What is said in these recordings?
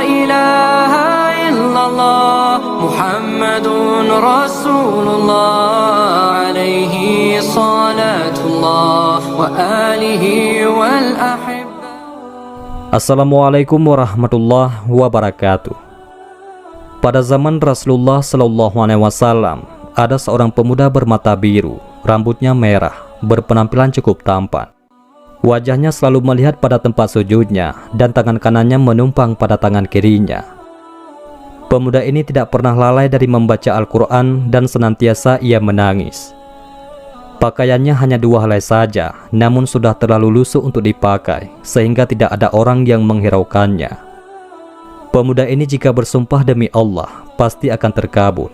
ilaha illallah Muhammadun Rasulullah alaihi salatullah wa alihi wal ahibba. Assalamualaikum warahmatullahi wabarakatuh. Pada zaman Rasulullah Shallallahu Alaihi Wasallam, ada seorang pemuda bermata biru, rambutnya merah, berpenampilan cukup tampan. Wajahnya selalu melihat pada tempat sujudnya dan tangan kanannya menumpang pada tangan kirinya. Pemuda ini tidak pernah lalai dari membaca Al-Quran dan senantiasa ia menangis. Pakaiannya hanya 2 helai saja, namun sudah terlalu lusuh untuk dipakai, sehingga tidak ada orang yang menghiraukannya. Pemuda ini jika bersumpah demi Allah, pasti akan terkabul.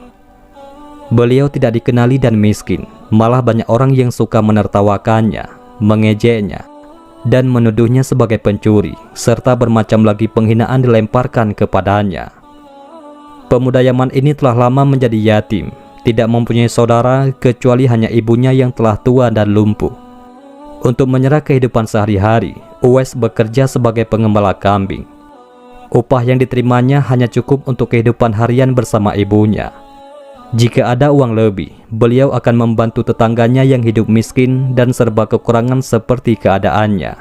Beliau tidak dikenali dan miskin, malah banyak orang yang suka menertawakannya, mengejeknya, dan menuduhnya sebagai pencuri, serta bermacam lagi penghinaan dilemparkan kepadanya. Pemuda Yaman ini telah lama menjadi yatim, tidak mempunyai saudara kecuali hanya ibunya yang telah tua dan lumpuh. Untuk menyerah kehidupan sehari-hari, Uwais bekerja sebagai pengembala kambing. Upah yang diterimanya hanya cukup untuk kehidupan harian bersama ibunya. Jika ada uang lebih, beliau akan membantu tetangganya yang hidup miskin dan serba kekurangan seperti keadaannya.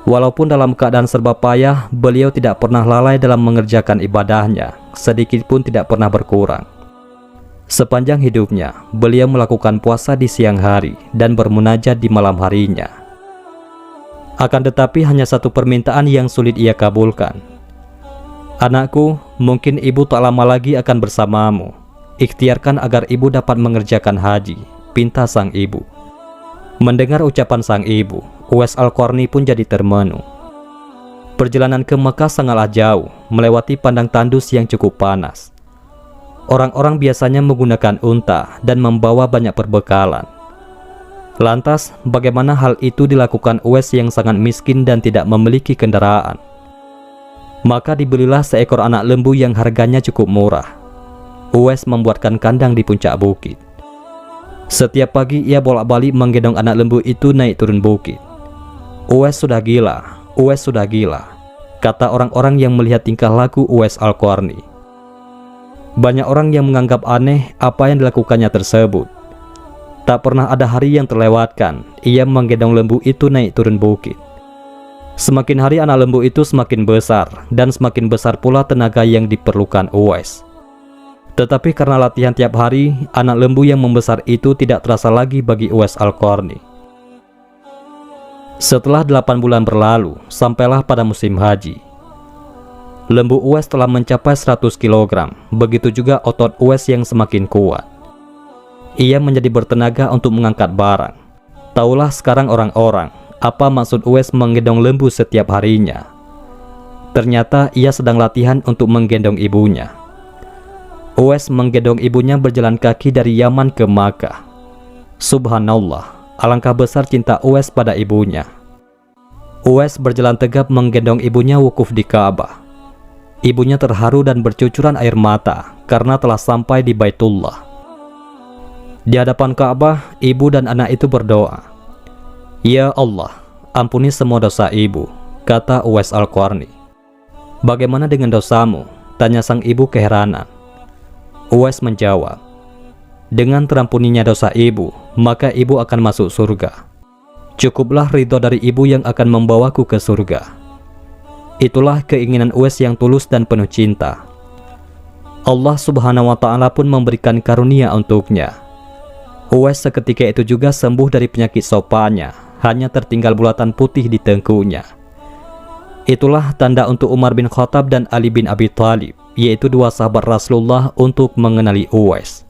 Walaupun dalam keadaan serba payah, beliau tidak pernah lalai dalam mengerjakan ibadahnya, sedikit pun tidak pernah berkurang. Sepanjang hidupnya, beliau melakukan puasa di siang hari dan bermunajat di malam harinya. Akan tetapi hanya satu permintaan yang sulit ia kabulkan. "Anakku, mungkin ibu tak lama lagi akan bersamamu. Ikhtiarkan agar ibu dapat mengerjakan haji," pinta sang ibu. Mendengar ucapan sang ibu, Uwais Al-Qarni pun jadi termenung. Perjalanan ke Mekah sangatlah jauh, melewati padang tandus yang cukup panas. Orang-orang biasanya menggunakan unta dan membawa banyak perbekalan. Lantas, bagaimana hal itu dilakukan Uwais yang sangat miskin dan tidak memiliki kendaraan? Maka dibelilah seekor anak lembu yang harganya cukup murah. Uwais membuatkan kandang di puncak bukit. Setiap pagi ia bolak-balik menggendong anak lembu itu naik turun bukit. "Uwais sudah gila, Uwais sudah gila," kata orang-orang yang melihat tingkah laku Uwais Al-Qarni. Banyak orang yang menganggap aneh apa yang dilakukannya tersebut. Tak pernah ada hari yang terlewatkan ia menggendong lembu itu naik turun bukit. Semakin hari anak lembu itu semakin besar, dan semakin besar pula tenaga yang diperlukan Uwais. Tetapi karena latihan tiap hari, anak lembu yang membesar itu tidak terasa lagi bagi Uwais Al-Qarni. Setelah 8 bulan berlalu, sampailah pada musim haji. Lembu Uwais telah mencapai 100 kg, begitu juga otot Uwais yang semakin kuat. Ia menjadi bertenaga untuk mengangkat barang. Taulah sekarang orang-orang, apa maksud Uwais menggendong lembu setiap harinya. Ternyata ia sedang latihan untuk menggendong ibunya. Uwais menggendong ibunya berjalan kaki dari Yaman ke Makkah. Subhanallah, alangkah besar cinta Uwais pada ibunya. Uwais berjalan tegap menggendong ibunya wukuf di Ka'bah. Ibunya terharu dan bercucuran air mata karena telah sampai di Baitullah. Di hadapan Ka'bah, ibu dan anak itu berdoa, "Ya Allah, ampuni semua dosa ibu," kata Uwais Al-Qarni. "Bagaimana dengan dosamu?" tanya sang ibu keheranan. Uwais menjawab, "Dengan terampuninya dosa ibu, maka ibu akan masuk surga. Cukuplah ridho dari ibu yang akan membawaku ke surga." Itulah keinginan Uwais yang tulus dan penuh cinta. Allah Subhanahu wa Ta'ala pun memberikan karunia untuknya. Uwais seketika itu juga sembuh dari penyakit sopannya, hanya tertinggal bulatan putih di tengkunya. Itulah tanda untuk Umar bin Khattab dan Ali bin Abi Thalib, yaitu 2 sahabat Rasulullah, untuk mengenali Uwais.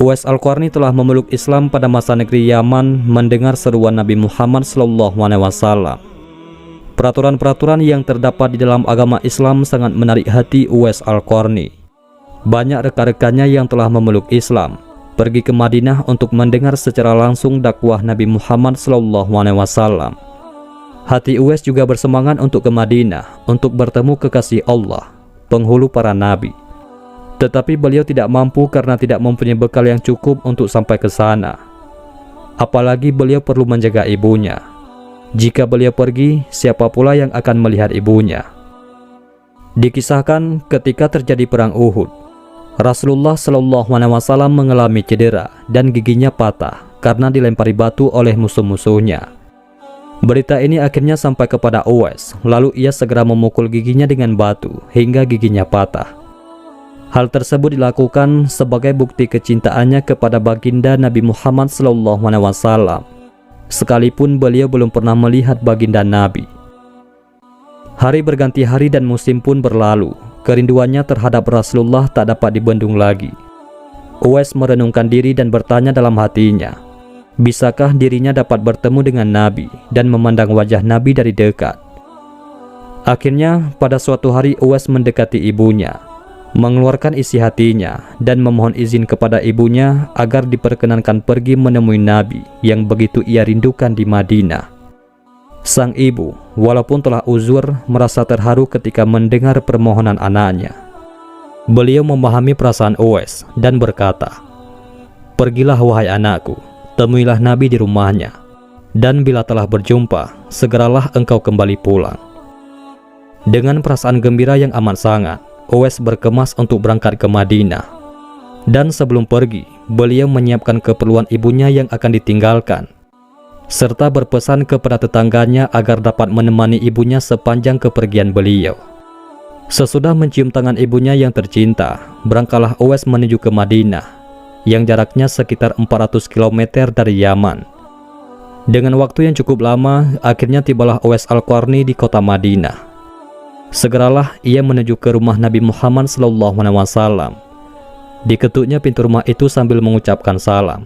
Uwais Al-Qarni telah memeluk Islam pada masa negeri Yaman mendengar seruan Nabi Muhammad SAW. Peraturan-peraturan yang terdapat di dalam agama Islam sangat menarik hati Uwais Al-Qarni. Banyak rekan-rekannya yang telah memeluk Islam pergi ke Madinah untuk mendengar secara langsung dakwah Nabi Muhammad SAW. Hati Uwais juga bersemangat untuk ke Madinah untuk bertemu kekasih Allah, penghulu para nabi. Tetapi beliau tidak mampu karena tidak mempunyai bekal yang cukup untuk sampai ke sana. Apalagi beliau perlu menjaga ibunya. Jika beliau pergi, siapa pula yang akan melihat ibunya? Dikisahkan ketika terjadi perang Uhud, Rasulullah Shallallahu Alaihi Wasallam mengalami cedera dan giginya patah karena dilempari batu oleh musuh-musuhnya. Berita ini akhirnya sampai kepada Uwais, lalu ia segera memukul giginya dengan batu hingga giginya patah. Hal tersebut dilakukan sebagai bukti kecintaannya kepada baginda Nabi Muhammad SAW, sekalipun beliau belum pernah melihat baginda Nabi. Hari berganti hari dan musim pun berlalu, kerinduannya terhadap Rasulullah tak dapat dibendung lagi. Uwais merenungkan diri dan bertanya dalam hatinya, bisakah dirinya dapat bertemu dengan Nabi dan memandang wajah Nabi dari dekat? Akhirnya pada suatu hari Uwais mendekati ibunya, mengeluarkan isi hatinya dan memohon izin kepada ibunya agar diperkenankan pergi menemui Nabi yang begitu ia rindukan di Madinah. Sang ibu, walaupun telah uzur, merasa terharu ketika mendengar permohonan anaknya. Beliau memahami perasaan Uwais dan berkata, "Pergilah wahai anakku, temuilah Nabi di rumahnya, dan bila telah berjumpa, segeralah engkau kembali pulang." Dengan perasaan gembira yang amat sangat, Uwais berkemas untuk berangkat ke Madinah. Dan sebelum pergi, beliau menyiapkan keperluan ibunya yang akan ditinggalkan, serta berpesan kepada tetangganya agar dapat menemani ibunya sepanjang kepergian beliau. Sesudah mencium tangan ibunya yang tercinta, berangkatlah Uwais menuju ke Madinah, yang jaraknya sekitar 400 km dari Yaman. Dengan waktu yang cukup lama, akhirnya tibalah Uwais Al-Qarni di kota Madinah. Segeralah ia menuju ke rumah Nabi Muhammad SAW. Diketuknya pintu rumah itu sambil mengucapkan salam.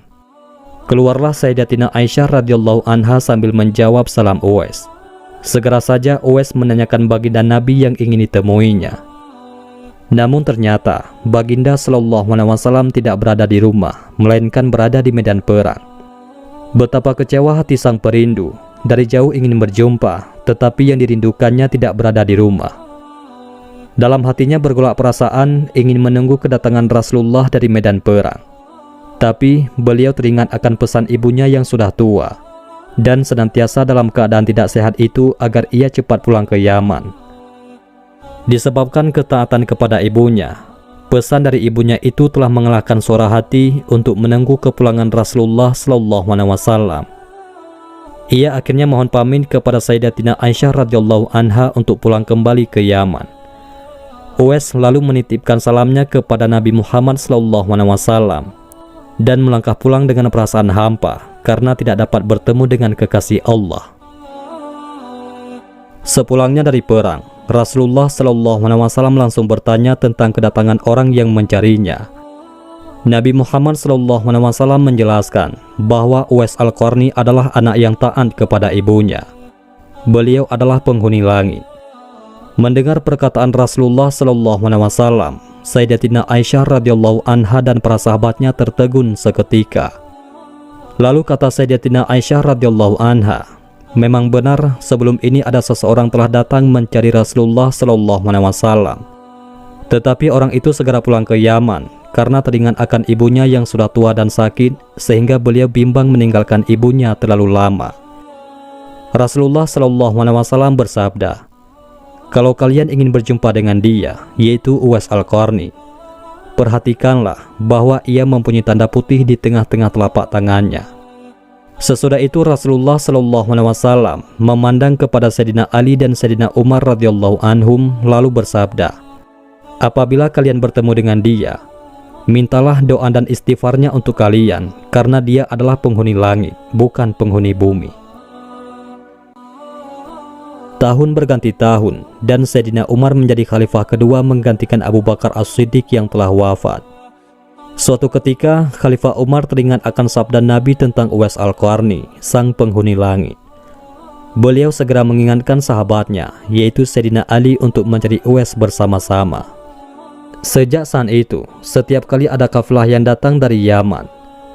Keluarlah Sayyidatina Aisyah radhiyallahu anha sambil menjawab salam Uwais. Segera saja Uwais menanyakan baginda Nabi yang ingin ditemuinya. Namun ternyata baginda SAW tidak berada di rumah, melainkan berada di medan perang. Betapa kecewa hati sang perindu, dari jauh ingin berjumpa, tetapi yang dirindukannya tidak berada di rumah. Dalam hatinya bergolak perasaan ingin menunggu kedatangan Rasulullah dari medan perang. Tapi beliau teringat akan pesan ibunya yang sudah tua dan senantiasa dalam keadaan tidak sehat itu agar ia cepat pulang ke Yaman. Disebabkan ketaatan kepada ibunya, pesan dari ibunya itu telah mengalahkan suara hati untuk menunggu kepulangan Rasulullah SAW. Ia akhirnya mohon pamit kepada Sayyidatina Aisyah radhiyallahu anha untuk pulang kembali ke Yaman. Uwais lalu menitipkan salamnya kepada Nabi Muhammad SAW dan melangkah pulang dengan perasaan hampa karena tidak dapat bertemu dengan kekasih Allah. Sepulangnya dari perang, Rasulullah SAW langsung bertanya tentang kedatangan orang yang mencarinya. Nabi Muhammad SAW menjelaskan bahwa Uwais Al-Qarni adalah anak yang taat kepada ibunya. Beliau adalah penghuni langit. Mendengar perkataan Rasulullah SAW, Sayyidatina Aisyah radhiyallahu anha dan para sahabatnya tertegun seketika. Lalu kata Sayyidatina Aisyah radhiyallahu anha, memang benar sebelum ini ada seseorang telah datang mencari Rasulullah SAW. Tetapi orang itu segera pulang ke Yaman karena teringat akan ibunya yang sudah tua dan sakit, sehingga beliau bimbang meninggalkan ibunya terlalu lama. Rasulullah SAW bersabda, "Kalau kalian ingin berjumpa dengan dia, yaitu Uwais Al-Qarni, perhatikanlah bahwa ia mempunyai tanda putih di tengah-tengah telapak tangannya." Sesudah itu Rasulullah SAW memandang kepada Sayyidina Ali dan Sayyidina Umar radhiyallahu anhum lalu bersabda, "Apabila kalian bertemu dengan dia, mintalah doa dan istighfarnya untuk kalian, karena dia adalah penghuni langit, bukan penghuni bumi." Tahun berganti tahun, dan Sayyidina Umar menjadi khalifah kedua menggantikan Abu Bakar As-Siddiq yang telah wafat. Suatu ketika, Khalifah Umar teringat akan sabda Nabi tentang Uwais Al-Qarni, sang penghuni langit. Beliau segera mengingatkan sahabatnya, yaitu Sayyidina Ali, untuk mencari Uwais bersama-sama. Sejak saat itu, setiap kali ada kafilah yang datang dari Yaman,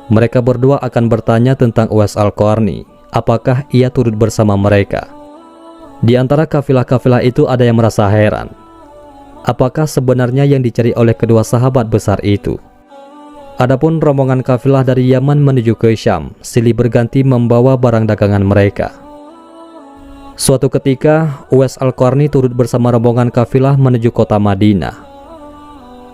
mereka berdua akan bertanya tentang Uwais Al-Qarni, apakah ia turut bersama mereka. Di antara kafilah-kafilah itu ada yang merasa heran. apakah sebenarnya yang dicari oleh kedua sahabat besar itu. Adapun rombongan kafilah dari Yaman menuju ke Syam silih berganti membawa barang dagangan mereka. Suatu ketika, Uwais Al-Qarni turut bersama rombongan kafilah menuju kota Madinah.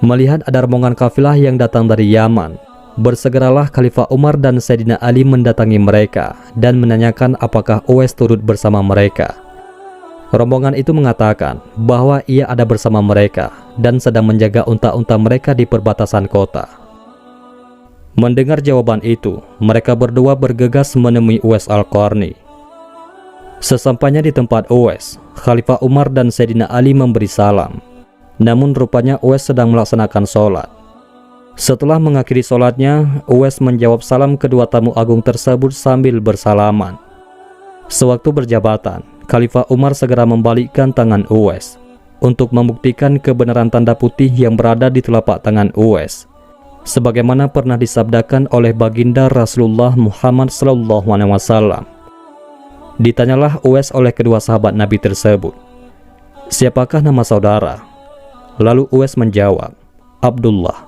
Melihat ada rombongan kafilah yang datang dari Yaman, bersegeralah Khalifah Umar dan Sayyidina Ali mendatangi mereka dan menanyakan apakah Uwais turut bersama mereka. Rombongan itu mengatakan bahwa ia ada bersama mereka dan sedang menjaga unta-unta mereka di perbatasan kota. Mendengar jawaban itu, mereka berdua bergegas menemui Uwais Al-Qarni. Sesampainya di tempat Uwais, Khalifah Umar dan Sayyidina Ali memberi salam. Namun rupanya Uwais sedang melaksanakan sholat. Setelah mengakhiri sholatnya, Uwais menjawab salam kedua tamu agung tersebut sambil bersalaman. Sewaktu berjabatan, Khalifah Umar segera membalikkan tangan Uwais untuk membuktikan kebenaran tanda putih yang berada di telapak tangan Uwais, sebagaimana pernah disabdakan oleh baginda Rasulullah Muhammad SAW. Ditanyalah Uwais oleh kedua sahabat Nabi tersebut, "Siapakah nama saudara?" Lalu Uwais menjawab, "Abdullah."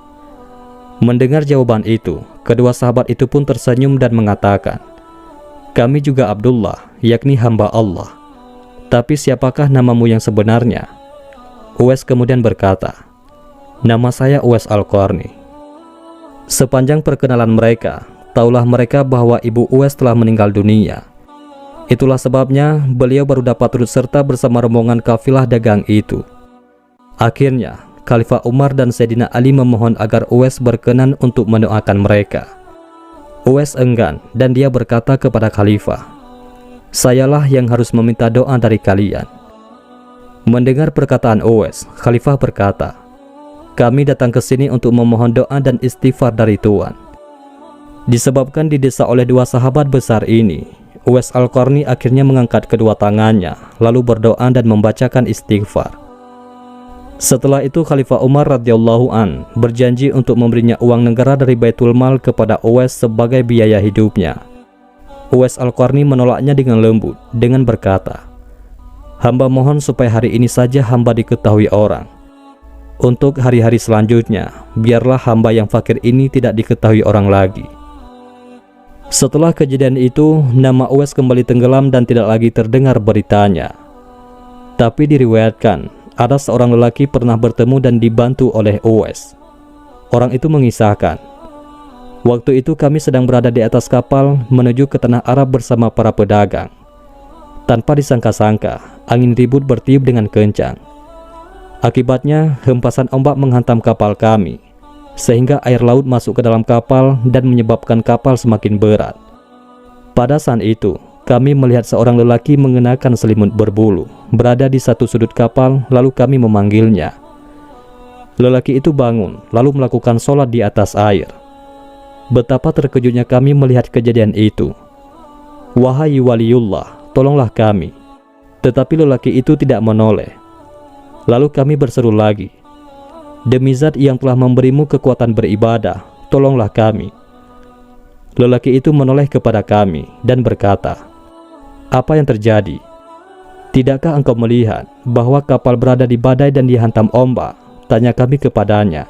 Mendengar jawaban itu, kedua sahabat itu pun tersenyum dan mengatakan, "Kami juga Abdullah, yakni hamba Allah. Tapi siapakah namamu yang sebenarnya?" Uwais kemudian berkata, "Nama saya Uwais Al-Qarni." Sepanjang perkenalan mereka, taulah mereka bahwa ibu Uwais telah meninggal dunia. Itulah sebabnya beliau baru dapat turut serta bersama rombongan kafilah dagang itu. Akhirnya, Khalifah Umar dan Sayyidina Ali memohon agar Uwais berkenan untuk mendoakan mereka. Uwais enggan dan dia berkata kepada Khalifah, "Sayalah yang harus meminta doa dari kalian." Mendengar perkataan Uwais, Khalifah berkata, "Kami datang ke sini untuk memohon doa dan istighfar dari Tuhan." Disebabkan didesak oleh dua sahabat besar ini, Uwais Al-Qarni akhirnya mengangkat kedua tangannya, lalu berdoa dan membacakan istighfar. Setelah itu Khalifah Umar radhiyallahu an berjanji untuk memberinya uang negara dari Baitul Mal kepada Uwais sebagai biaya hidupnya. Uwais Al-Qarni menolaknya dengan lembut, dengan berkata, "Hamba mohon supaya hari ini saja hamba diketahui orang. Untuk hari-hari selanjutnya, biarlah hamba yang fakir ini tidak diketahui orang lagi." Setelah kejadian itu, nama Uwais kembali tenggelam dan tidak lagi terdengar beritanya. Tapi diriwayatkan, ada seorang lelaki pernah bertemu dan dibantu oleh Uwais. Orang itu mengisahkan, "Waktu itu kami sedang berada di atas kapal menuju ke tanah Arab bersama para pedagang. Tanpa disangka-sangka, angin ribut bertiup dengan kencang. Akibatnya, hempasan ombak menghantam kapal kami, sehingga air laut masuk ke dalam kapal dan menyebabkan kapal semakin berat. Pada saat itu, kami melihat seorang lelaki mengenakan selimut berbulu, berada di satu sudut kapal, lalu kami memanggilnya. Lelaki itu bangun, lalu melakukan sholat di atas air. Betapa terkejutnya kami melihat kejadian itu. Wahai waliullah, tolonglah kami." Tetapi lelaki itu tidak menoleh. Lalu kami berseru lagi, "Demi Zat yang telah memberimu kekuatan beribadah, tolonglah kami." Lelaki itu menoleh kepada kami dan berkata, "Apa yang terjadi? Tidakkah engkau melihat bahwa kapal berada di badai dan dihantam ombak?" Tanya kami kepadanya.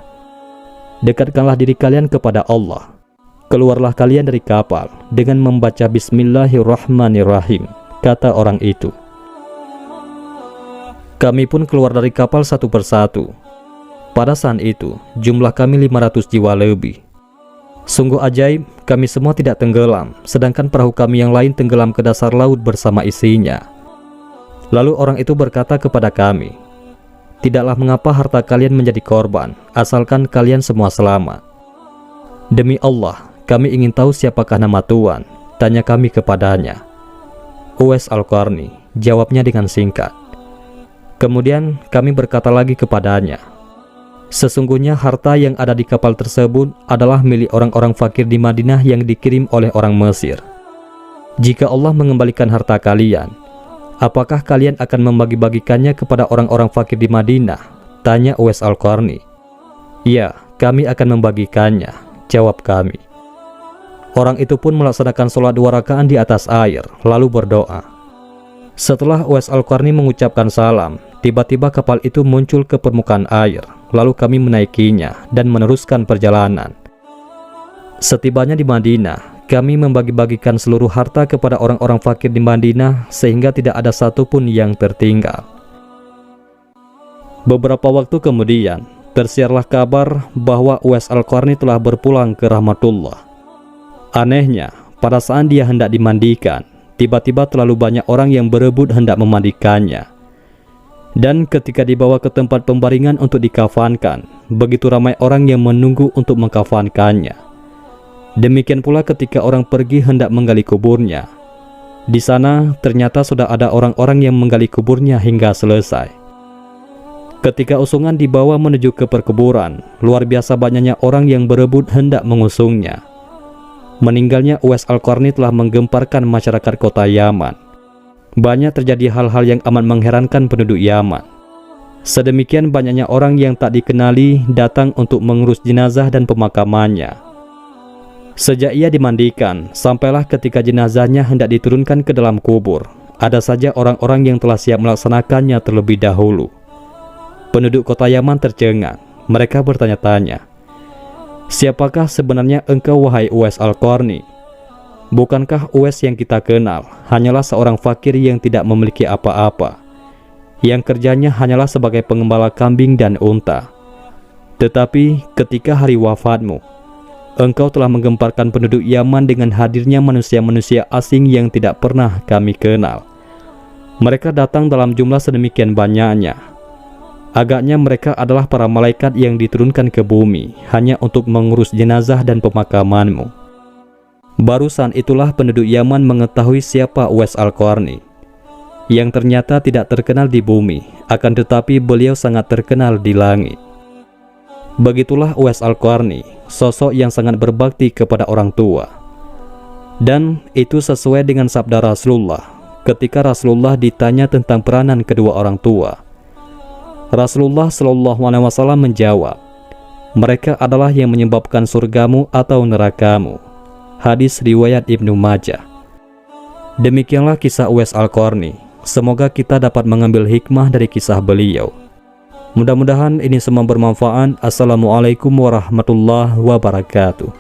"Dekatkanlah diri kalian kepada Allah. Keluarlah kalian dari kapal dengan membaca Bismillahirrahmanirrahim," kata orang itu. Kami pun keluar dari kapal satu persatu. Pada saat itu, jumlah kami 500 jiwa lebih. Sungguh ajaib, kami semua tidak tenggelam, sedangkan perahu kami yang lain tenggelam ke dasar laut bersama isinya. Lalu orang itu berkata kepada kami, "Tidaklah mengapa harta kalian menjadi korban, asalkan kalian semua selamat." "Demi Allah, kami ingin tahu siapakah nama Tuhan," tanya kami kepadanya. "Uwais Al-Qarni," jawabnya dengan singkat. Kemudian kami berkata lagi kepadanya, "Sesungguhnya harta yang ada di kapal tersebut adalah milik orang-orang fakir di Madinah yang dikirim oleh orang Mesir. Jika Allah mengembalikan harta kalian, apakah kalian akan membagi-bagikannya kepada orang-orang fakir di Madinah?" tanya Uwais Al-Qarni. "Ya, kami akan membagikannya," jawab kami. Orang itu pun melaksanakan sholat 2 rakaat di atas air, lalu berdoa, Setelah Uwais Al-Qarni mengucapkan salam, tiba-tiba kapal itu muncul ke permukaan air. Lalu kami menaikinya dan meneruskan perjalanan. Setibanya di Madinah, kami membagi-bagikan seluruh harta kepada orang-orang fakir di Madinah sehingga tidak ada satupun yang tertinggal. Beberapa waktu kemudian, tersiarlah kabar bahwa Uwais Al-Qarni telah berpulang ke rahmatullah. Anehnya, pada saat dia hendak dimandikan, tiba-tiba terlalu banyak orang yang berebut hendak memandikannya. Dan ketika dibawa ke tempat pembaringan untuk dikafankan, begitu ramai orang yang menunggu untuk mengkafankannya. Demikian pula ketika orang pergi hendak menggali kuburnya. Di sana ternyata sudah ada orang-orang yang menggali kuburnya hingga selesai. Ketika usungan dibawa menuju ke perkuburan, luar biasa banyaknya orang yang berebut hendak mengusungnya. Meninggalnya Uwais Al-Qarni telah menggemparkan masyarakat kota Yaman. Banyak terjadi hal-hal yang amat mengherankan penduduk Yaman. Sedemikian banyaknya orang yang tak dikenali datang untuk mengurus jenazah dan pemakamannya. Sejak ia dimandikan, sampailah ketika jenazahnya hendak diturunkan ke dalam kubur, ada saja orang-orang yang telah siap melaksanakannya terlebih dahulu. Penduduk kota Yaman tercengang. Mereka bertanya-tanya, "Siapakah sebenarnya engkau, wahai Uwais Al-Qarni? Bukankah Uwais yang kita kenal hanyalah seorang fakir yang tidak memiliki apa-apa, yang kerjanya hanyalah sebagai pengembala kambing dan unta? Tetapi ketika hari wafatmu, engkau telah menggemparkan penduduk Yaman dengan hadirnya manusia-manusia asing yang tidak pernah kami kenal. Mereka datang dalam jumlah sedemikian banyaknya. Agaknya mereka adalah para malaikat yang diturunkan ke bumi hanya untuk mengurus jenazah dan pemakamanmu." Barusan itulah penduduk Yaman mengetahui siapa Uwais Al-Qarni, yang ternyata tidak terkenal di bumi, akan tetapi beliau sangat terkenal di langit. Begitulah Uwais Al-Qarni, sosok yang sangat berbakti kepada orang tua. Dan itu sesuai dengan sabda Rasulullah ketika Rasulullah ditanya tentang peranan kedua orang tua. Rasulullah SAW menjawab, "Mereka adalah yang menyebabkan surgamu atau nerakamu." Hadis riwayat Ibnu Majah. Demikianlah kisah Uwais Al-Qarni. Semoga kita dapat mengambil hikmah dari kisah beliau. Mudah-mudahan ini semua bermanfaat. Assalamualaikum warahmatullahi wabarakatuh.